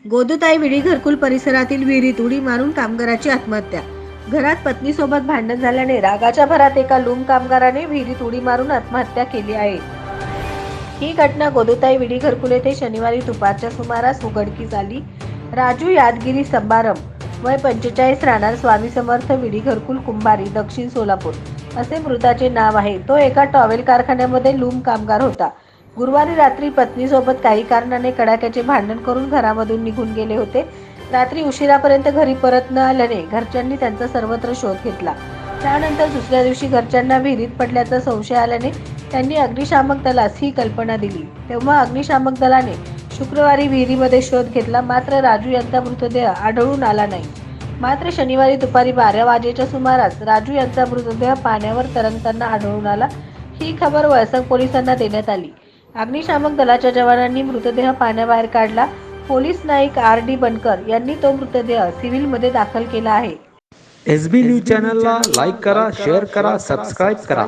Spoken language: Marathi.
गोदूताई विडी घरकुल परिसरातील विहिरीत उडी मारून कामगाराची आत्महत्या. घरात पत्नीसोबत भांडण झाल्याने रागाच्या भरात एका लूम कामगाराने विहिरीत उडी मारून आत्महत्या केली आहे. ही घटना गोदूताई विडी घरकुल येथे शनिवारी दुपारच्या सुमारास उघडकीस आली. राजू यादगिरी संभारम, वय 45, राहणार स्वामी समर्थ विडी घरकुल कुंभारी, दक्षिण सोलापूर असे मृताचे नाव आहे. तो एका टॉवेल कारखान्यामध्ये लूम कामगार होता. गुरुवारी रात्री पत्नीसोबत काही कारणाने कडाक्याचे भांडण करून घरामधून निघून गेले होते. रात्री उशिरापर्यंत घरी परत न आल्याने घरच्यांनी त्यांचा सर्वत्र शोध घेतला. त्यानंतर दुसऱ्या दिवशी घरच्यांना विहिरीत पडल्याचा संशय आल्याने त्यांनी अग्निशामक दलास ही कल्पना दिली. तेव्हा अग्निशामक दलाने शुक्रवारी विहिरीमध्ये शोध घेतला, मात्र राजू यांचा मृतदेह आढळून आला नाही. मात्र शनिवारी दुपारी 12 वाजेच्या सुमारास राजू यांचा मृतदेह पाण्यावर तरंगताना आढळून आला. ही खबर वळसंग पोलिसांना देण्यात आली. अग्निशामक दलाच्या जवानांनी मृतदेह पाण्याबाहेर काढला. पोलीस नाईक RD बनकर यांनी तो मृतदेह सिव्हिलमध्ये दाखल केला आहे. SB न्यूज चॅनलला लाईक करा, शेअर करा, सबस्क्राईब करा.